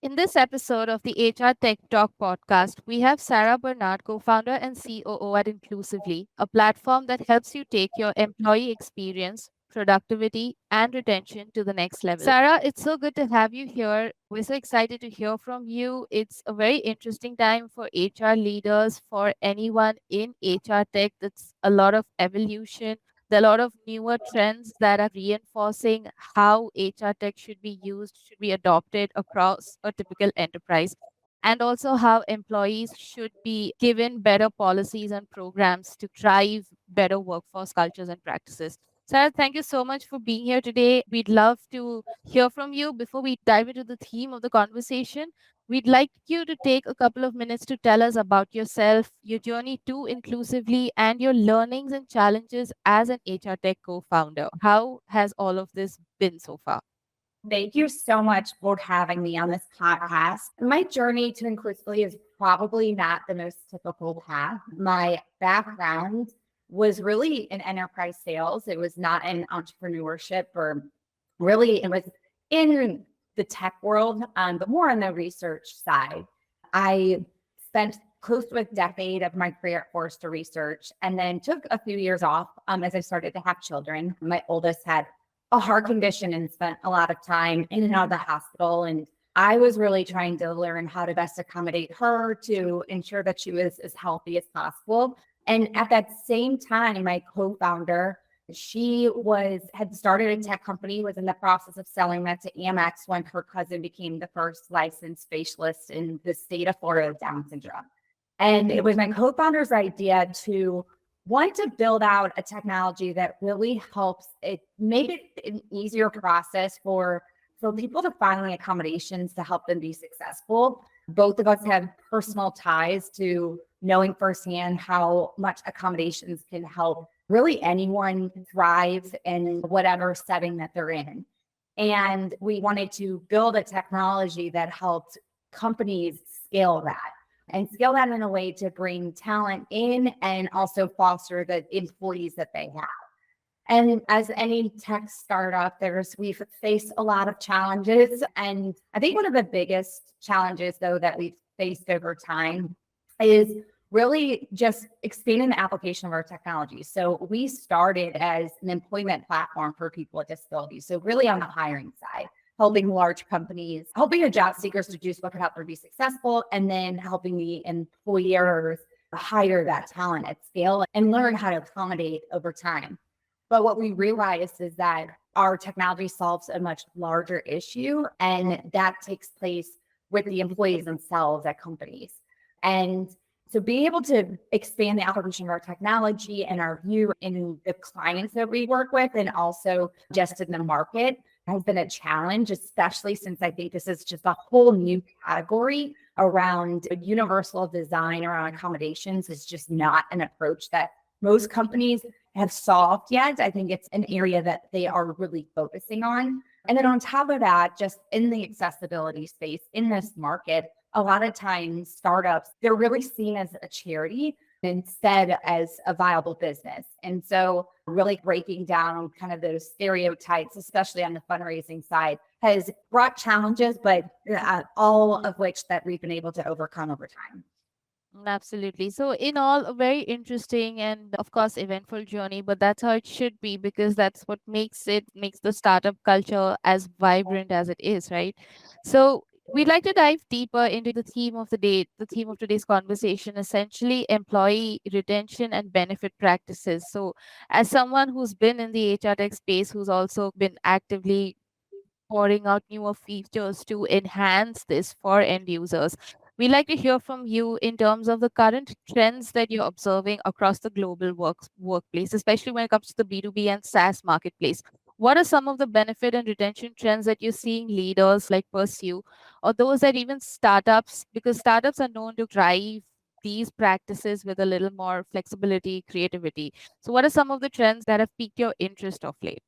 In this episode of the HR Tech Talk podcast, we have Sarah Bernard, co founder and COO at Inclusively, a platform that helps you take your employee experience, productivity, and retention to the next level. Sarah, it's so good to have you here. We're so excited to hear from you. It's a very interesting time for HR leaders, for anyone in HR Tech. That's a lot of evolution. There are a lot of newer trends that are reinforcing how HR tech should be used, should be adopted across a typical enterprise, and also how employees should be given better policies and programs to drive better workforce cultures and practices. Sarah, thank you so much for being here today. We'd love to hear from you. Before we dive into the theme of the conversation, we'd like you to take a couple of minutes to tell us about yourself, your journey to Inclusively, and your learnings and challenges as an HR Tech co founder. How has all of this been so far? Thank you so much for having me on this podcast. My journey to inclusively is probably not the most typical path. My background was really in enterprise sales. It was not in entrepreneurship or really, it was in the tech world, but more on the research side. I spent close to a decade of my career at Forrester Research and then took a few years off as I started to have children. My oldest had a heart condition and spent a lot of time in and out of the hospital. And I was really trying to learn how to best accommodate her to ensure that she was as healthy as possible. And at that same time, my co-founder, she had started a tech company, was in the process of selling that to Amex when her cousin became the first licensed specialist in the state of Florida with Down syndrome. And it was my co-founder's idea to want to build out a technology that really helps it make it an easier process for people to find accommodations to help them be successful. Both of us have personal ties to knowing firsthand how much accommodations can help really anyone thrive in whatever setting that they're in. And we wanted to build a technology that helped companies scale that and scale that in a way to bring talent in and also foster the employees that they have. And as any tech startup, we've faced a lot of challenges. And I think one of the biggest challenges, though, that we've faced over time is really just expanding the application of our technology. So we started as an employment platform for people with disabilities. So really on the hiring side, helping large companies, helping the job seekers to just look at how to be successful, and then helping the employers hire that talent at scale and learn how to accommodate over time. But what we realized is that our technology solves a much larger issue, and that takes place with the employees themselves at companies. And so being able to expand the application of our technology and our view in the clients that we work with and also just in the market has been a challenge, especially since I think this is just a whole new category around universal design around accommodations. Is just not an approach that most companies have solved yet. I think it's an area that they are really focusing on. And then on top of that, just in the accessibility space in this market, a lot of times startups, they're really seen as a charity instead as a viable business. And so really breaking down kind of those stereotypes, especially on the fundraising side, has brought challenges, but all of which that we've been able to overcome over time. Absolutely. So, in all, a very interesting and, of course, eventful journey, but that's how it should be because that's what makes the startup culture as vibrant as it is, right? So, we'd like to dive deeper into the theme of the day, the theme of today's conversation, essentially employee retention and benefit practices. So, as someone who's been in the HR tech space, who's also been actively pouring out newer features to enhance this for end users. We'd like to hear from you in terms of the current trends that you're observing across the global workplace, especially when it comes to the B2B and SaaS marketplace. What are some of the benefit and retention trends that you're seeing leaders like pursue, or those that even startups, because startups are known to drive these practices with a little more flexibility, creativity. So, what are some of the trends that have piqued your interest of late?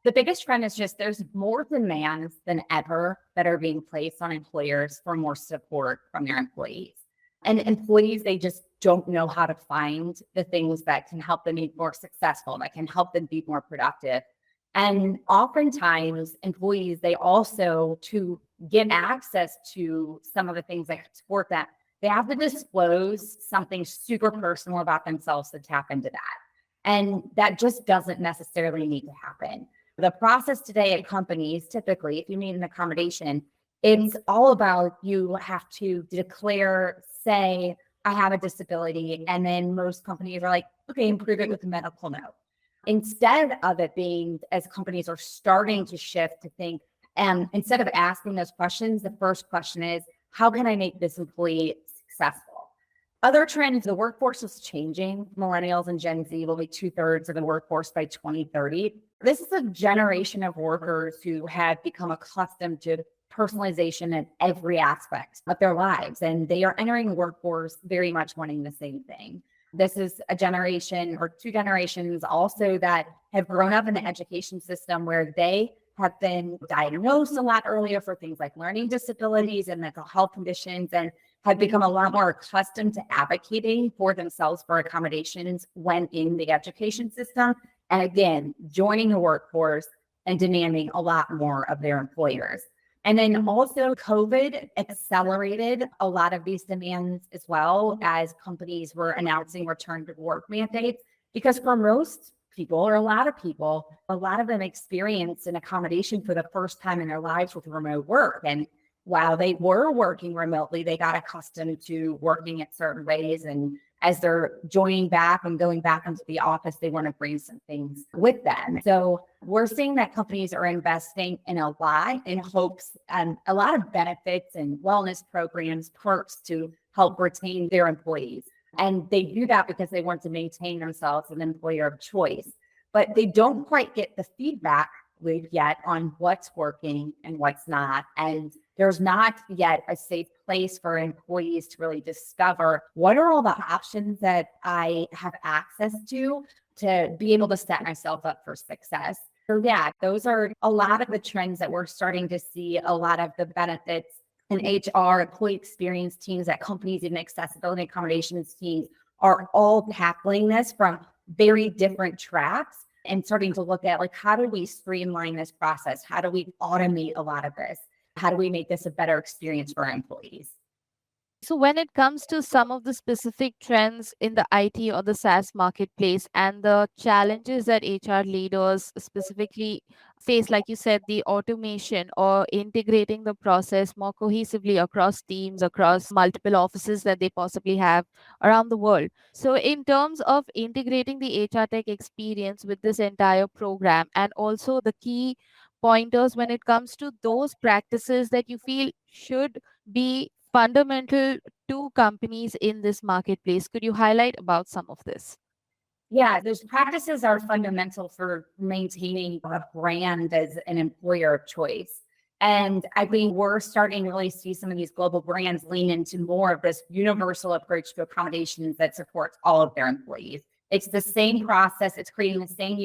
The biggest trend is just there's more demands than ever that are being placed on employers for more support from their employees. And employees, they just don't know how to find the things that can help them be more successful, that can help them be more productive. And oftentimes, employees, they also, to get access to some of the things that could support that, they have to disclose something super personal about themselves to tap into that. And that just doesn't necessarily need to happen. The process today at companies, typically, if you need an accommodation, it's all about you have to declare, say, I have a disability. And then most companies are like, okay, improve it with a medical note. Instead of it being, as companies are starting to shift to think, and instead of asking those questions, the first question is, how can I make this employee successful? Other trends, the workforce is changing. Millennials and Gen Z will be 2/3 of the workforce by 2030. This is a generation of workers who have become accustomed to personalization in every aspect of their lives. And they are entering the workforce very much wanting the same thing. This is a generation or two generations also that have grown up in the education system where they have been diagnosed a lot earlier for things like learning disabilities and mental health conditions, and have become a lot more accustomed to advocating for themselves for accommodations when in the education system. And again, joining the workforce and demanding a lot more of their employers. And then also COVID accelerated a lot of these demands as well as companies were announcing return to work mandates, because for most people or a lot of them experienced an accommodation for the first time in their lives with remote work. And while they were working remotely, they got accustomed to working in certain ways. And as they're joining back and going back into the office, they want to bring some things with them. So we're seeing that companies are investing in a lot in hopes and a lot of benefits and wellness programs, perks to help retain their employees. And they do that because they want to maintain themselves as an employer of choice. But they don't quite get the feedback loop yet on what's working and what's not. And there's not yet a safe place for employees to really discover what are all the options that I have access to be able to set myself up for success. So yeah, those are a lot of the trends that we're starting to see, a lot of the benefits in HR, employee experience teams at companies, and accessibility accommodations teams are all tackling this from very different tracks and starting to look at like, how do we streamline this process? How do we automate a lot of this? How do we make this a better experience for our employees? So, when it comes to some of the specific trends in the IT or the SaaS marketplace and the challenges that HR leaders specifically face, like you said, the automation or integrating the process more cohesively across teams, across multiple offices that they possibly have around the world. So, in terms of integrating the HR tech experience with this entire program, and also the key pointers when it comes to those practices that you feel should be fundamental to companies in this marketplace. Could you highlight about some of this? Yeah, those practices are fundamental for maintaining a brand as an employer of choice. And I think we're starting to really see some of these global brands lean into more of this universal approach to accommodations that supports all of their employees. It's the same process. It's creating the same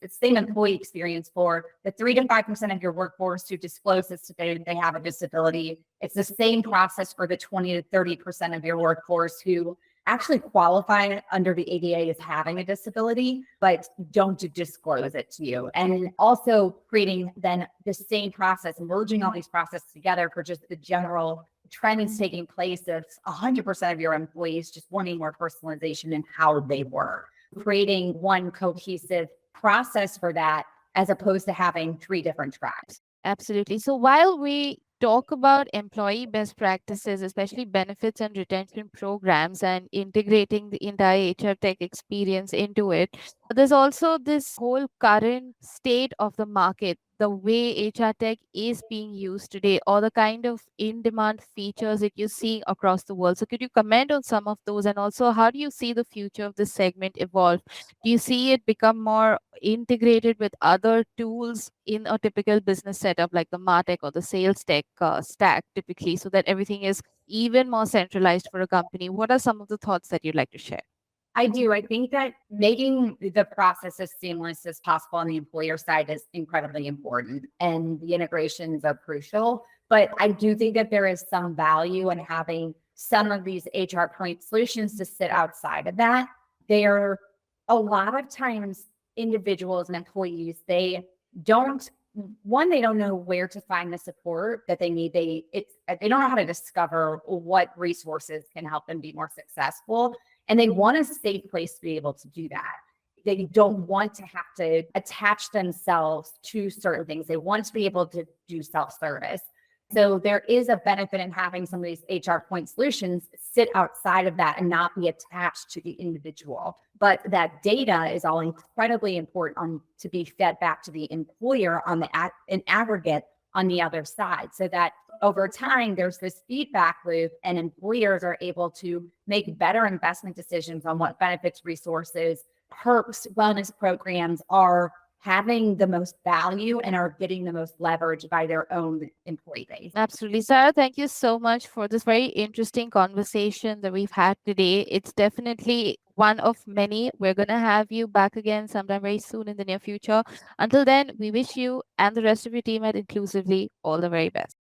same employee experience for the 3 to 5% of your workforce who discloses today that they have a disability. It's the same process for the 20 to 30% of your workforce who actually qualify under the ADA as having a disability, but don't disclose it to you. And also creating then the same process, merging all these processes together for just the general trends taking place of 100% of your employees just wanting more personalization in how they work, creating one cohesive process for that as opposed to having three different tracks. Absolutely. So while we talk about employee best practices, especially benefits and retention programs, and integrating the entire HR tech experience into it, there's also this whole current state of the market, the way HR tech is being used today, or the kind of in demand features that you're seeing across the world. So, could you comment on some of those? And also, how do you see the future of this segment evolve? Do you see it become more integrated with other tools in a typical business setup like the martech or the sales tech stack typically, so that everything is even more centralized for a company? What are some of the thoughts that you'd like to share? I do. I think that making the process as seamless as possible on the employer side is incredibly important, and the integrations are crucial. But I do think that there is some value in having some of these HR point solutions to sit outside of that. They're a lot of times individuals and employees, they don't one, they don't know where to find the support that they need. They don't know how to discover what resources can help them be more successful. And they want a safe place to be able to do that. They don't want to have to attach themselves to certain things. They want to be able to do self-service. So there is a benefit in having some of these HR point solutions sit outside of that and not be attached to the individual. But that data is all incredibly important to be fed back to the employer on in aggregate on the other side, so that over time there's this feedback loop and employers are able to make better investment decisions on what benefits, resources, perks, wellness programs are having the most value and are getting the most leverage by their own employee base. Absolutely. Sarah, thank you so much for this very interesting conversation that we've had today. It's definitely one of many. We're going to have you back again sometime very soon in the near future. Until then, we wish you and the rest of your team at Inclusively all the very best.